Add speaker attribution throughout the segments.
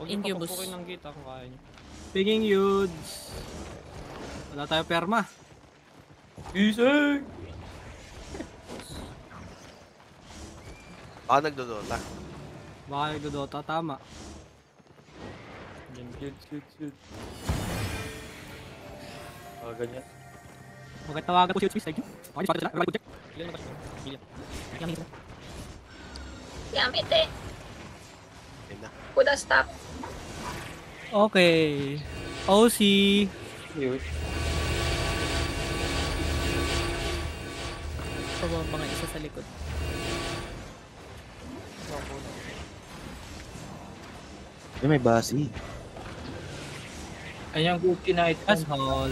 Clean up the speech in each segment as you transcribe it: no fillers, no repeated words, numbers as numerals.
Speaker 1: Huwag niyo
Speaker 2: Incubus.
Speaker 1: papampukin ng gate kung kaya niyo.
Speaker 3: Pinging Yudes. Wala tayo perma.
Speaker 1: Easy!
Speaker 4: Baka nagdodota.
Speaker 3: Baka nagdodota, tama.
Speaker 1: Yan, shoot. Ganyan.
Speaker 3: Magkatawagan po si Yudes, thank you. Okay, spotted sila. Right, good check.
Speaker 1: Ilan na ba siya? Billion.
Speaker 2: Yamete.
Speaker 4: Ayun na.
Speaker 2: Kuda stop.
Speaker 3: Okay. OC.
Speaker 1: Yun.
Speaker 2: Pababa mga isa sa likod.
Speaker 5: May basi.
Speaker 6: Ayan, good knight.
Speaker 3: That's all.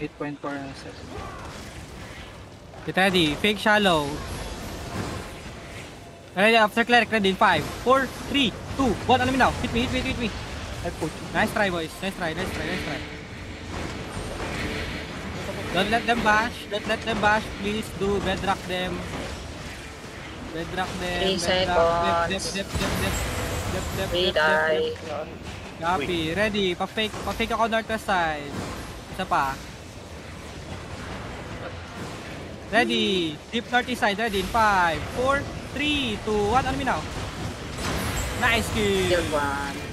Speaker 6: 8.4 na set.
Speaker 3: Get ready. Fake shallow. Ready after cleric. Ready in 5, 4, 3, 2, 1. Ano now? Hit me.
Speaker 6: Ay, put.
Speaker 3: Nice try, boys. Nice try. Don't let them bash. Please do bedrock them.
Speaker 2: 3 seconds.
Speaker 3: Dep.
Speaker 2: Die.
Speaker 3: Copy. Ready. Pa-fake ako northwest side. Isa pa. Ready. Deep northeast side. Ready in 5, 4, 3, 2, 1. Ano now? Nice kill.
Speaker 2: Kill 1.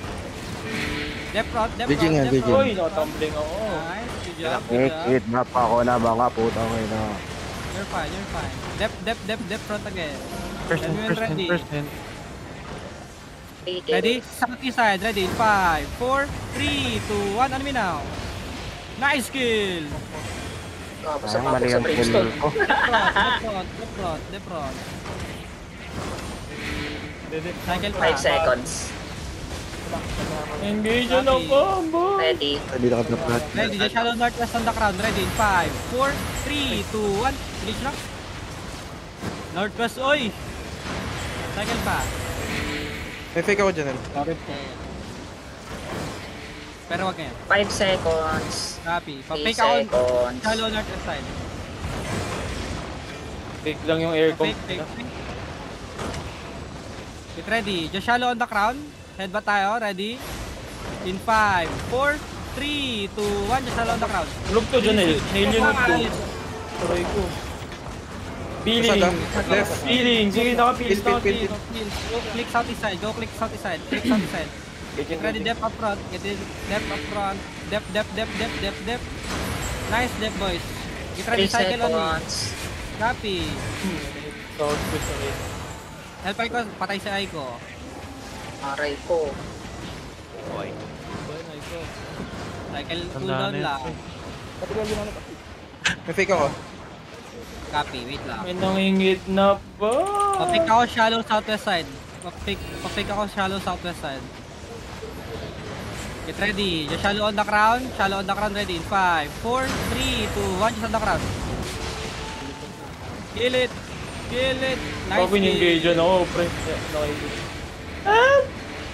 Speaker 3: Dep front.
Speaker 5: Bridging yan, bridging.
Speaker 1: Uy, nakatumbling ako.
Speaker 3: Nice. Good job.
Speaker 5: Hit na pa ako na mga putang ina.
Speaker 3: You're fine. Dep front again.
Speaker 6: First
Speaker 3: Ready.
Speaker 6: hand.
Speaker 3: Ready? Southeast side. Ready? 5, 4, 3, 2, 1. Ano now? Nice kill!
Speaker 2: Tapos sa
Speaker 5: Ay, mali
Speaker 2: sa
Speaker 5: ang kill
Speaker 2: brimstone.
Speaker 5: ko.
Speaker 3: Dep front. Cycle
Speaker 2: 5
Speaker 3: pa.
Speaker 2: seconds.
Speaker 1: Engage na combo!
Speaker 2: Ready.
Speaker 5: Hindi na ka-drop.
Speaker 3: Ready? The shallow northwest on the crown. Ready? 5, 4, 3, 2, 1. Engage na. Northwest, oy! Cycle pa.
Speaker 7: May fake ako dyan.
Speaker 3: Pero wag ngayon.
Speaker 2: 5 seconds.
Speaker 3: Copy.
Speaker 2: 3
Speaker 3: Pa-fake ako.
Speaker 2: seconds.
Speaker 3: Shallow northwest side.
Speaker 1: Fake lang yung aircom.
Speaker 3: Fake. Get ready. Just shallow on the crown. Headbutt tayo. Ready? In 5, 4, 3, 2, 1. Just shallow on the crown.
Speaker 1: Look to dyan eh. Nail yun to. Turay ko. Feeling.
Speaker 7: Left.
Speaker 1: Feeling. Sige, naka-feels.
Speaker 7: Pil.
Speaker 3: Go click southeast side. Click southeast side. Get ready, depth up front. Get ready, depth up front. Depth. Nice depth, boys. Get
Speaker 2: 3
Speaker 3: ready, cycle on me.
Speaker 2: seconds.
Speaker 3: Copy.
Speaker 1: South twist ulit.
Speaker 3: Help ko, patay si Aiko.
Speaker 2: Aray ko.
Speaker 4: Okay.
Speaker 3: Cycle
Speaker 6: Tandaan
Speaker 3: cooldown
Speaker 6: na
Speaker 3: lang.
Speaker 7: May fake ako.
Speaker 3: Copy, wait lang.
Speaker 1: May nangingit na ba?
Speaker 3: Pa-pick ako shallow southwest side. Pa-pick ako shallow southwest side. Get ready. Just shallow on the crown. Ready in 5, 4, 3, 2, 1. Just on the crown. Kill it. Nice
Speaker 1: Pag in-engage
Speaker 3: kill.
Speaker 1: yun ako, pre. Nakikita.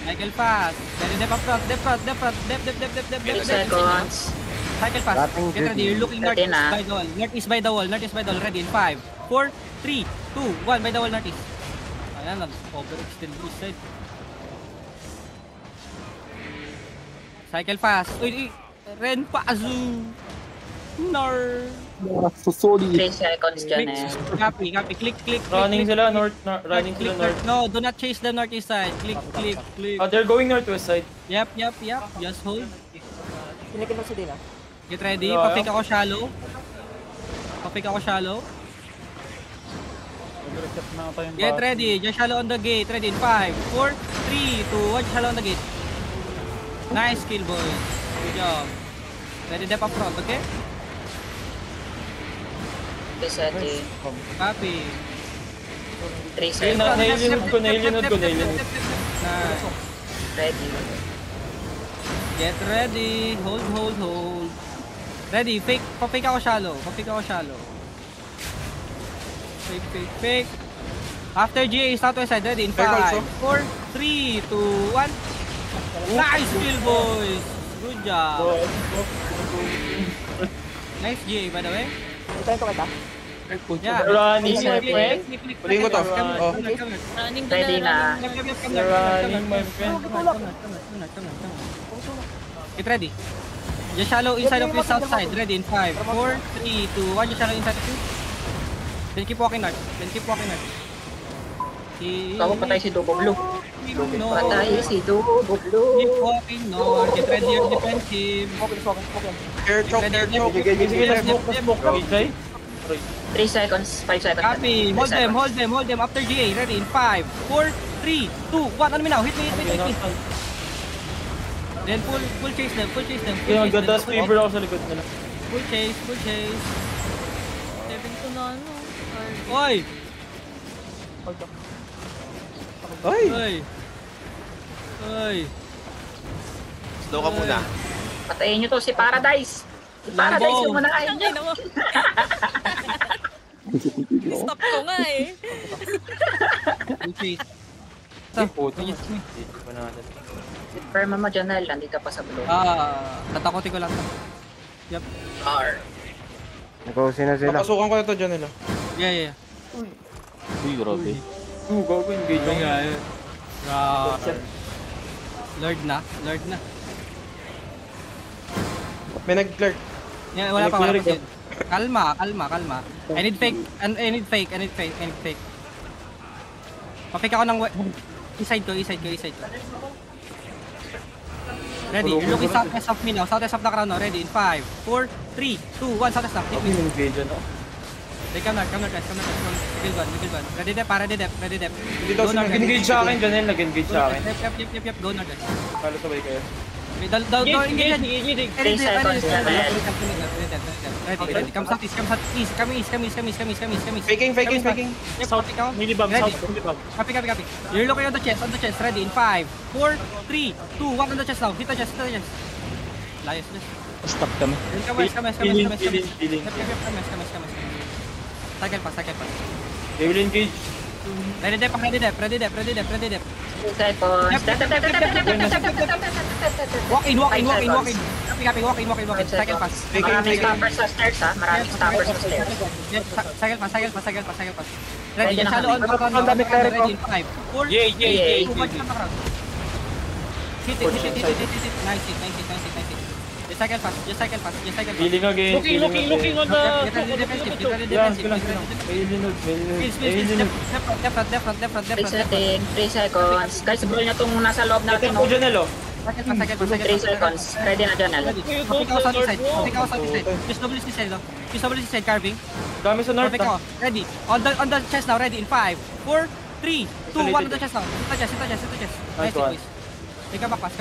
Speaker 3: Cycle fast. Ready, dep up front. Dep.
Speaker 2: 3 seconds.
Speaker 3: Cycle fast. Get ready. You're looking
Speaker 2: Ready na.
Speaker 3: northeast by the wall. Ready in 5, 4, 3, 2, 1. By the wall, northeast. Ayan, overextend east side. Cycle fast. Uy. Ren Pazu. Nar.
Speaker 2: 3 seconds dyan eh.
Speaker 3: Copy. Click.
Speaker 1: Running
Speaker 3: click.
Speaker 1: sila north. Running
Speaker 3: Click
Speaker 1: sila north.
Speaker 3: No, do not chase the northeast side. Click.
Speaker 1: They're going northwest side.
Speaker 3: Yep. Just hold. Get ready.
Speaker 1: Yeah.
Speaker 3: Pa-pick ako shallow. Get ready. Just shallow on the gate. Ready in 5, 4, 3, 2, 1. Just shallow on the gate. Nice kill, boys. Good job. Ready, dep up front, okay?
Speaker 2: Resetting.
Speaker 3: Copy.
Speaker 2: 3
Speaker 1: Ayun na,
Speaker 2: seconds.
Speaker 1: nail yun ko.
Speaker 3: Nice.
Speaker 2: Ready.
Speaker 3: Get ready. Hold. Ready, pa-fake ako shallow. Fake. After GA, southwest side. Ready in 5, 4, 3, 2, 1. Nice kill, boys. Good job. Nice GA, by the way. Yeah.
Speaker 1: Running, my
Speaker 2: Ready.
Speaker 1: friend.
Speaker 7: Huliin ko to. Oh.
Speaker 8: Running to
Speaker 2: Ready na.
Speaker 1: Running, my friend.
Speaker 3: Get ready. Just shallow inside of your south side. Ready in 5, 4, 3, 2, 1. Just shallow inside of you. Then keep walking north.
Speaker 2: Tawag patay si Dubo Blue. Patay si Dubo
Speaker 3: Keep
Speaker 2: Blue.
Speaker 3: walking north. Get ready your defensive.
Speaker 7: Air choke, air choke.
Speaker 1: Sige, let's smoke. Okay.
Speaker 2: 3 seconds, 5 seconds.
Speaker 3: Copy. Hold them. After GA. Ready in 5, 4, 3, 2, 1. Ano me now? Hit me. Then full chase them.
Speaker 1: Kaya ganda sweeper ako sa likod nila.
Speaker 3: Full chase.
Speaker 8: 7 to na ano.
Speaker 3: Oy! Oy!
Speaker 4: Slow ka muna.
Speaker 2: Patayin nyo to si Paradise. Si Paradise yung manahin nyo.
Speaker 8: Tangina mo. Stop ko nga eh.
Speaker 3: Full chase.
Speaker 1: Hindi pa natin.
Speaker 2: Perma mo, Janelle. Nandito pa sa Blue.
Speaker 3: Tatakotin ko lang. Yep.
Speaker 2: R.
Speaker 5: Nag-usin na sila.
Speaker 7: Papasukan ko na to dyan nila.
Speaker 3: Yeah.
Speaker 1: Uy, grabe. Gago, engage lang.
Speaker 3: Lord na.
Speaker 7: May nag-clerk.
Speaker 3: Yeah, wala pa. Kalma. I need fake. Papik ako ng East side ko. Ready, you're looking southwest of me now. Southwest of the crown now. Ready, in 5, 4, 3, 2, 1. Southwest now. Hit me.
Speaker 1: Engage ano?
Speaker 3: Come north. Middle gun. Ready dep.
Speaker 7: Hindi daw
Speaker 3: Go
Speaker 7: sila.
Speaker 3: north.
Speaker 1: Nag-engage sa akin, Janelle. Nag-engage sa akin.
Speaker 3: Yep. Go north.
Speaker 1: Kala sabay kayo.
Speaker 3: Engage.
Speaker 2: 3 seconds, Janelle.
Speaker 3: Ready. Come southeast. Come east.
Speaker 7: Faking.
Speaker 3: Yep, copy ka. Ready. Copy. You're looking on the chest. Ready, in 5, 4, 3, 2, 1 on the chest now. Hit the chest. Layas.
Speaker 1: Stop kami.
Speaker 3: Come.
Speaker 1: Feeling.
Speaker 3: Yep. Cycle pass.
Speaker 1: They will engage.
Speaker 3: Ready dep.
Speaker 2: 3 seconds.
Speaker 3: Walk in. Copy. Cycle pass.
Speaker 2: Maraming stoppers sa stairs, ha? Maraming stoppers sa stairs.
Speaker 3: Yep, cycle pass. Ready,
Speaker 2: Ready na
Speaker 3: shallow on
Speaker 2: kami.
Speaker 3: the front. Ready in 5, 4,
Speaker 1: Yay.
Speaker 3: 3, 2, 1. Hit it. Nice hit. Just cycle pass.
Speaker 1: Feeling again. Looking on the...
Speaker 3: Defensive.
Speaker 2: Resetting, 3 seconds. Guys, bro na itong nasa loob natin.
Speaker 1: Ito, Janelle, oh.
Speaker 3: Cycle
Speaker 2: 3
Speaker 3: pass.
Speaker 2: seconds. Ready na, Janelle.
Speaker 3: Copy ka sa side. Just WC side carving.
Speaker 1: Dami sa north,
Speaker 3: Perfect ako. Ready. On the chest now. Ready in 5, 4, 3, 2, 1 on the chest now. Hit the chest. Nice
Speaker 1: one.
Speaker 3: boys. Come back pass.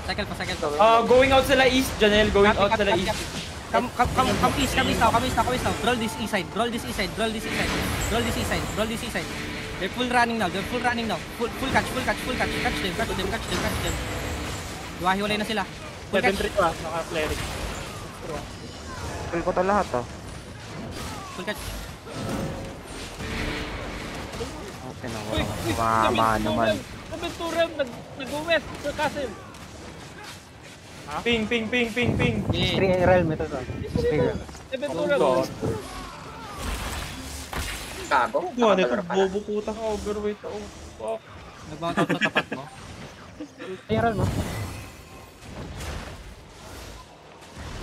Speaker 3: Cycle pass.
Speaker 1: Going out sila east, Janelle. Going out sila east.
Speaker 3: Come east now. Roll this east side. They're full running now. Full catch. Catch them. Hiwalay na sila. Full catch.
Speaker 1: 7-3 pa, naka-cleric.
Speaker 5: Kill ko to lahat
Speaker 3: Full catch.
Speaker 5: Okay na, walang mama naman.
Speaker 1: Aventura, nag-west sa castle. Ping.
Speaker 3: Yeah.
Speaker 5: realm ito to.
Speaker 1: Aventura.
Speaker 2: Gago.
Speaker 7: Ano nito? Bobo puta.
Speaker 1: Overweight ako. Fuck.
Speaker 3: Nag-mount out sa tapat mo.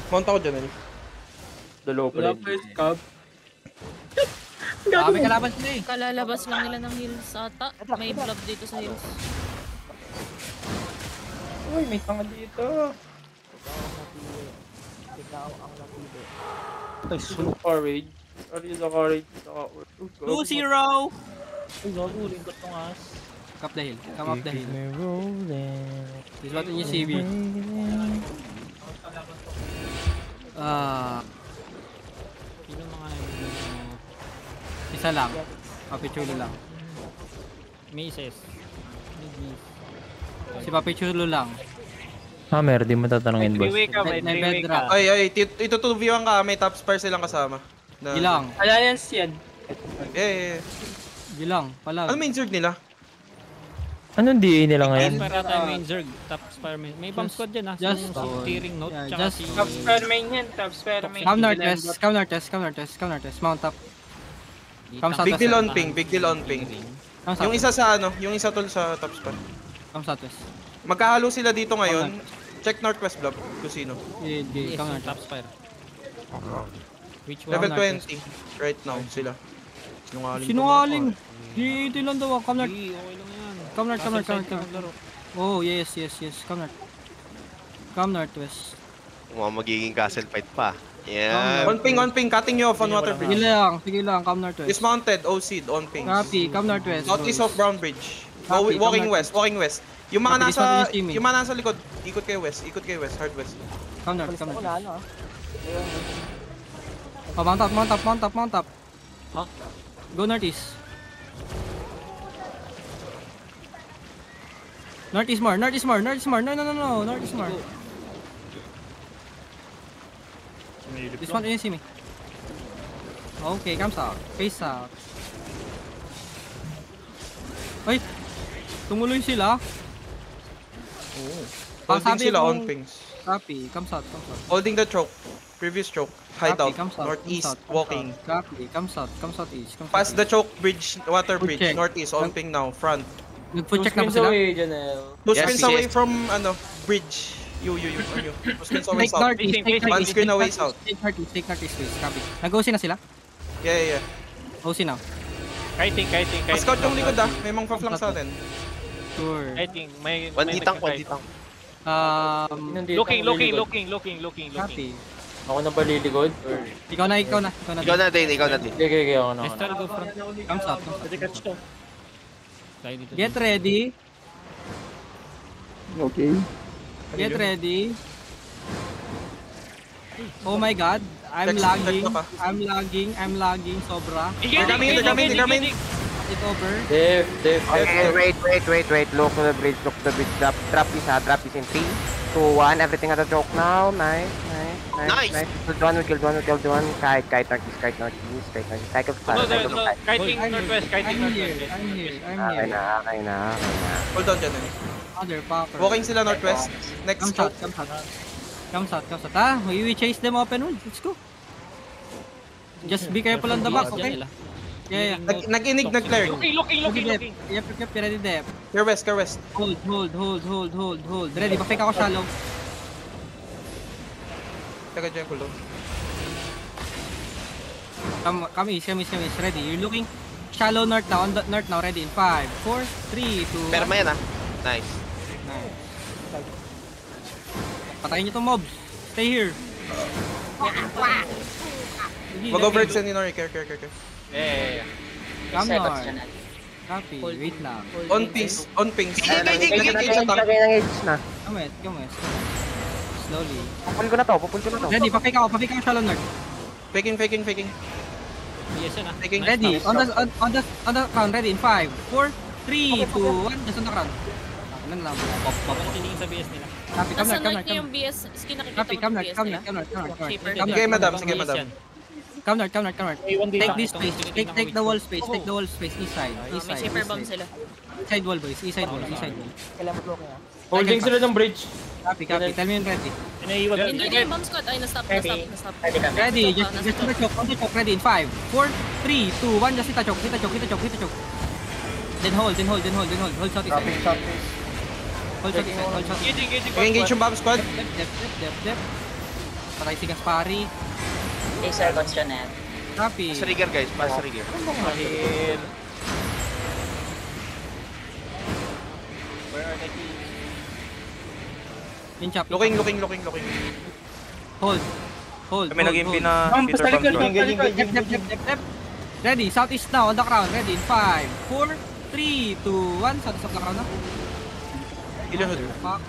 Speaker 7: Mount ako dyan.
Speaker 1: Dalawa pa rin.
Speaker 3: May kalaban sila eh.
Speaker 8: Kalalabas lang nila ng heals ata. May blob dito sa heals.
Speaker 1: Uy, may tanga dito. Courage. Ano yung courage?
Speaker 3: 2-0.
Speaker 1: Uy, gago, lingkot ng ass.
Speaker 3: Come up the hill. This is what you see me.
Speaker 8: Sino mga
Speaker 3: Isa lang. Papichulo lang.
Speaker 8: Maces?
Speaker 3: Si Papichulo lang.
Speaker 9: Hammer, di mo tatanungin boss.
Speaker 3: May bedrock.
Speaker 7: Ay, ito 2v1 ka. May top spire silang kasama.
Speaker 3: Gilang.
Speaker 6: Alliance yan.
Speaker 7: Eh.
Speaker 3: Gilang. Palag.
Speaker 7: Ano main zerg nila?
Speaker 9: Anong DA nila ngayon?
Speaker 3: Spire ata yung main Zerg. Top Spire main. May bomb squad dyan, ha?
Speaker 6: Just-
Speaker 3: Si Tearing Note,
Speaker 6: yeah,
Speaker 3: tsaka
Speaker 6: just-
Speaker 3: si...
Speaker 1: Top spare main yan, top spare main.
Speaker 6: Come northwest, come northwest, come northwest, come northwest. Mount up. Come southwest.
Speaker 7: Big deal on ping, big deal on ping.
Speaker 6: Come
Speaker 7: Yung
Speaker 6: southwest.
Speaker 7: isa sa ano, yung isa tol sa top spot.
Speaker 6: Come southwest.
Speaker 7: Magkahalo sila dito ngayon. Check northwest blob kung sino.
Speaker 6: Hindi, come
Speaker 3: Top
Speaker 6: northwest.
Speaker 3: Spire. Which one?
Speaker 7: Level
Speaker 6: northwest.
Speaker 7: 20 right now sila. Sinungaling.
Speaker 6: Sinungaling! Dito lang daw, come north.
Speaker 3: Hindi, okay lang yan.
Speaker 6: Come north, come north, come
Speaker 3: Castle side ka
Speaker 6: north.
Speaker 3: maglaro.
Speaker 6: Oh, yes, yes, yes. Come north. Come northwest.
Speaker 4: Mukhang magiging castle fight pa. Yan.
Speaker 7: On ping, cutting you off on water
Speaker 6: Sige
Speaker 7: bridge.
Speaker 6: lang, come northwest.
Speaker 7: Dismounted, OC, on ping.
Speaker 6: Copy, come northwest.
Speaker 7: Southeast of Brown Bridge.
Speaker 6: Copy,
Speaker 7: Walking
Speaker 6: come
Speaker 7: west, walking west. Yung mga
Speaker 6: Copy, this one
Speaker 7: nasa,
Speaker 6: is Jimmy.
Speaker 7: yung mga nasa likod, ikot kayo west, hard west.
Speaker 6: Come north, come north. Oh, mount up, mount up, mount up, mount up.
Speaker 3: Huh?
Speaker 6: Go northeast. Northeast more, northeast more, northeast more. No, northeast more. This one didn't see me. Okay, come south. Face south. Ay! Tumuloy sila.
Speaker 7: Holding
Speaker 6: sabi
Speaker 7: sila
Speaker 6: ko-
Speaker 7: on pings.
Speaker 6: Copy, come south, come south.
Speaker 7: Holding the choke. Previous choke. Hideout.
Speaker 6: Copy, come south,
Speaker 7: Northeast.
Speaker 6: come south, come
Speaker 7: Walking.
Speaker 6: south. Copy, come south, come southeast, come
Speaker 7: Past the
Speaker 6: southeast.
Speaker 7: choke bridge, water
Speaker 6: Good
Speaker 7: bridge.
Speaker 6: check.
Speaker 7: Northeast. On ping now. Front.
Speaker 6: Nag-food
Speaker 1: Two
Speaker 6: check na ba
Speaker 1: spins
Speaker 6: sila?
Speaker 1: away, Janelle.
Speaker 7: Two
Speaker 4: Yes,
Speaker 7: spins
Speaker 4: yes.
Speaker 7: away from, ano, bridge. You. On you. Two spins away
Speaker 6: Take
Speaker 7: south.
Speaker 6: northeast, take
Speaker 7: One
Speaker 6: northeast,
Speaker 7: screen
Speaker 6: take
Speaker 7: away
Speaker 6: northeast,
Speaker 7: south.
Speaker 6: take northeast, please. Copy. Nag-OC na sila?
Speaker 7: Yeah.
Speaker 6: OC na.
Speaker 3: Kiting.
Speaker 7: Scout yung likod ah. May mga flank sa atin.
Speaker 6: Sure.
Speaker 3: Kiting. May...
Speaker 4: Banditang.
Speaker 1: Nandito
Speaker 3: Looking.
Speaker 1: ang lilikod.
Speaker 6: Copy.
Speaker 1: Ako na ba liligod? Or...
Speaker 6: Ikaw na.
Speaker 4: Ikaw na din.
Speaker 1: Okay, ako na.
Speaker 3: Let's try to go front.
Speaker 6: Come south.
Speaker 3: Pwede catch to. Tayo dito.
Speaker 6: Get ready.
Speaker 5: Okay.
Speaker 6: Get ready. Oh my god. I'm
Speaker 7: Check
Speaker 6: lagging.
Speaker 7: na pa.
Speaker 6: I'm lagging. Sobra.
Speaker 7: They're coming.
Speaker 6: It's over.
Speaker 1: Def.
Speaker 5: Okay, wait. Look to the bridge. Drop is in 3, 2, 1. Everything at the choke now. Nice.
Speaker 4: Nice.
Speaker 5: Killed one. Kite northeast. Cycle fire.
Speaker 3: Kiting northwest.
Speaker 6: I'm here.
Speaker 5: Okay na.
Speaker 7: Hold on dyan.
Speaker 6: Motherfucker.
Speaker 7: Walking sila northwest. Next
Speaker 6: Come
Speaker 7: choke.
Speaker 6: south. Come south. Ah, we chase them open wood. Let's go. Just be careful on the back, okay? Yeah.
Speaker 7: Nag-inig, nag-clear.
Speaker 3: Looking.
Speaker 6: Yep, ready there.
Speaker 7: Care west.
Speaker 6: Hold. Ready, pa-fake ako shallow.
Speaker 7: Taga dyan, cooldown.
Speaker 6: Come east. Ready. You're looking shallow north now. On the north now. Ready in 5, 4, 3, 2, 1.
Speaker 4: Perma yan ah. Nice.
Speaker 6: Nice. Patayin niyo tong mobs. Stay here.
Speaker 7: Mag-overextend ni Nori. Care.
Speaker 3: Yeah.
Speaker 6: Come north. Copy. Wait lang.
Speaker 7: On pings.
Speaker 5: Lagay ng edge na.
Speaker 6: Come west. Slowly.
Speaker 5: Pupul ko na to.
Speaker 6: Ready, pa-fake ako shallow north.
Speaker 7: Faking.
Speaker 3: Yes yan ah.
Speaker 7: Faking.
Speaker 6: Ready. On the crown. Ready in 5, 4, 3, 2, 1. Just on the crown. Ano na lang.
Speaker 3: Paano tinigin sa BS nila?
Speaker 6: Copy. Come
Speaker 8: Nasa
Speaker 6: north.
Speaker 8: north niya yung BS. Skin nakikita
Speaker 6: Copy.
Speaker 8: mo
Speaker 6: Come
Speaker 8: yung
Speaker 6: north.
Speaker 8: BS
Speaker 6: Come
Speaker 8: nila.
Speaker 6: north.
Speaker 8: Cheaper
Speaker 6: Come
Speaker 7: Sige,
Speaker 6: north.
Speaker 7: madam.
Speaker 6: Come north. Take this space. Take the wall space. East side.
Speaker 8: May safer bomb sila.
Speaker 6: East side wall, boys. East side wall.
Speaker 1: Holding sila ng bridge.
Speaker 6: Copy. Tell me when ready.
Speaker 8: Hindi na yung bomb squad. Ay, na-stop.
Speaker 6: Ready. Just on the choke. Ready in 5, 4, 3, 2, 1. Just hit the choke. Then hold. Hold shot inside. Hold shot.
Speaker 7: Engage yung bomb squad.
Speaker 6: Dep. Patay si Gaspari.
Speaker 2: 8 seconds yun eh.
Speaker 6: Copy.
Speaker 4: Sa rigger guys. Sa rigger.
Speaker 6: Pinchap.
Speaker 7: Looking.
Speaker 6: Hold.
Speaker 9: Kami naging
Speaker 6: hold.
Speaker 9: Peter Bomb.
Speaker 6: Dep. Ready, southeast now, on the crown. Ready, in 5, 4, 3, 2, 1. Southeast of the crown na.
Speaker 7: Ilan hood?
Speaker 6: Fuck.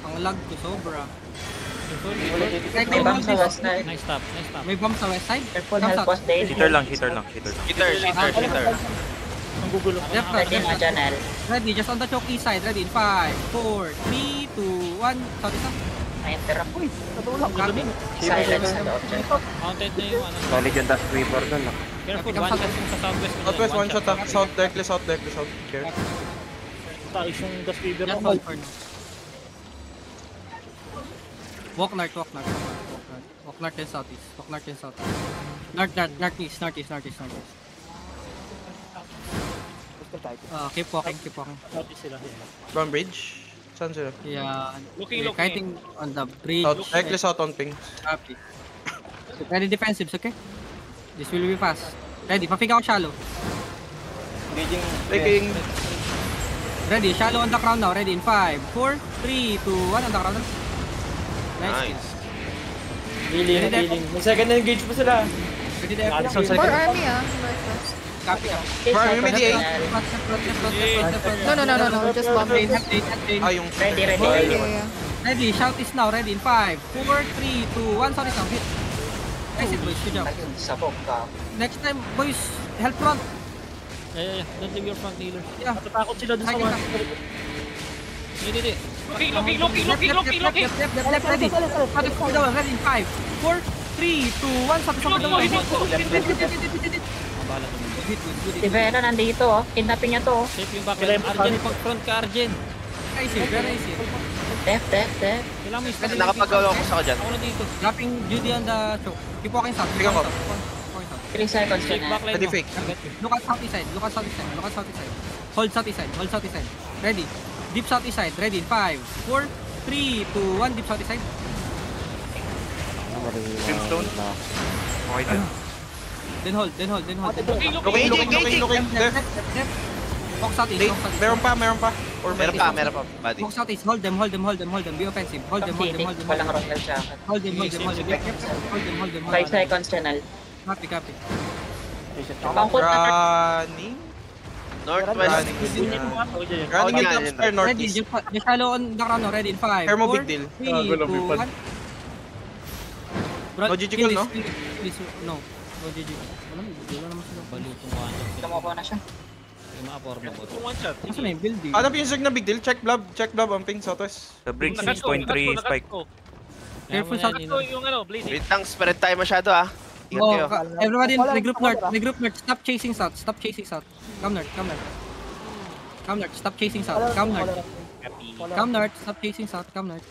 Speaker 6: Ang lag ko, sobra.
Speaker 2: May bomb sa west side.
Speaker 3: Nice stop.
Speaker 6: May bomb sa west side.
Speaker 2: Careful,
Speaker 6: Come
Speaker 2: help
Speaker 6: south.
Speaker 2: us, Dale.
Speaker 9: Cheater lang.
Speaker 4: Shitter.
Speaker 6: Left,
Speaker 2: Ready na, Janelle.
Speaker 6: Ready, just on the choke east side. Ready, in 5, 4, 3, 2, 1. Southeast na.
Speaker 2: May interrupt.
Speaker 6: Copy.
Speaker 2: Silence na the object.
Speaker 3: Mounted na yung ano.
Speaker 5: Solid yung dash sweeper dun.
Speaker 3: Careful, one shot yung sa southwest.
Speaker 7: Southwest, one shot ah. South, directly south. Care.
Speaker 1: Taas yung gas fever
Speaker 6: Just
Speaker 1: mo.
Speaker 6: hold for now. Walk north, walk north, walk north, walk north. Walk north and southeast. Walk north and southeast. Northeast. Keep walking.
Speaker 1: Sabi sila.
Speaker 7: Brown Bridge. Saan sila?
Speaker 6: Yeah.
Speaker 1: Looking.
Speaker 6: Kiting on the bridge.
Speaker 7: South. Directly south on ping.
Speaker 6: Copy. Ready defensives, okay? This will be fast. Ready, pa-fig ako shallow.
Speaker 7: Taking.
Speaker 6: Ready, shallow on the crown now. Ready in 5, 4, 3, 2, 1 on the crown now.
Speaker 4: Nice.
Speaker 1: Healing. May second engage pa sila.
Speaker 6: Ready there.
Speaker 10: For army northwest.
Speaker 6: Copy.
Speaker 7: Brown, may DA.
Speaker 10: No, just bomb.
Speaker 7: Ah, yung...
Speaker 2: Ready.
Speaker 10: Yeah.
Speaker 6: Ready, shout is now. Ready in 5, 4, 3, 2, 1. Sorry, sound hit. Nice it, boys. Good job. Next time, boys, help front.
Speaker 1: Yeah. Don't leave your front healer.
Speaker 6: Yeah.
Speaker 1: Natatakot sila dun sa
Speaker 6: Sige
Speaker 1: mga.
Speaker 6: ka.
Speaker 1: Hindi.
Speaker 6: Left, ready. Ready in 5, 4, 3, 2, 1. Sabi sa mga
Speaker 2: Si Vera nandito, oh. Kidnapping niya to, oh.
Speaker 1: Safe yung backline. Arjen, pag front ka, Arjen.
Speaker 6: Easy, very easy.
Speaker 2: Def.
Speaker 1: Kailangan mo yung
Speaker 4: Nakapagawa ko sa dyan.
Speaker 1: Ako na dito.
Speaker 6: Dropping Judy on the choke. Keep walking south.
Speaker 7: Sige ako.
Speaker 2: 3 seconds
Speaker 1: Safe
Speaker 2: na.
Speaker 1: backline
Speaker 7: Ready
Speaker 1: mo.
Speaker 7: fake.
Speaker 6: Look at southeast side. Hold southeast side. Ready. Deep southeast side. Ready in 5, 4, 3, 2, 1. Deep southeast side.
Speaker 5: Brimstone. Okay dyan.
Speaker 6: Then hold.
Speaker 7: Looking. Left.
Speaker 6: Left. Walk southeast.
Speaker 7: Late. Meron pa. Or
Speaker 4: Meron pa, buddy.
Speaker 6: Walk southeast. Hold them. Be offensive. Hold them.
Speaker 2: Walang royal siya.
Speaker 6: Hold them.
Speaker 2: 5 seconds channel.
Speaker 6: Copy.
Speaker 2: Pangkot na
Speaker 7: Running.
Speaker 4: Northwest.
Speaker 7: Running yung top square
Speaker 6: Ready.
Speaker 7: northeast.
Speaker 6: Just shallow on the ground now. Ready in 5,
Speaker 7: Air mo,
Speaker 6: 4,
Speaker 7: big deal.
Speaker 6: 3, 2, 1.
Speaker 7: No GG call, no?
Speaker 6: No. No GG. Wala naman sila.
Speaker 1: Balutong one shot.
Speaker 2: Tumuko na siya.
Speaker 1: Yung ma-afford na po. One shot.
Speaker 6: Asa na yung building?
Speaker 7: Hanap yung sig na big deal. Check blob on ping southwest.
Speaker 9: The bridge 6.3 spike.
Speaker 6: Careful sa
Speaker 1: Yung ano, bleeding.
Speaker 4: Wait lang, spread tayo masyado ah. Ingat kayo.
Speaker 6: Everybody regroup north. Stop chasing south. Come north. Stop chasing south. Come north. Stop chasing south. Come north.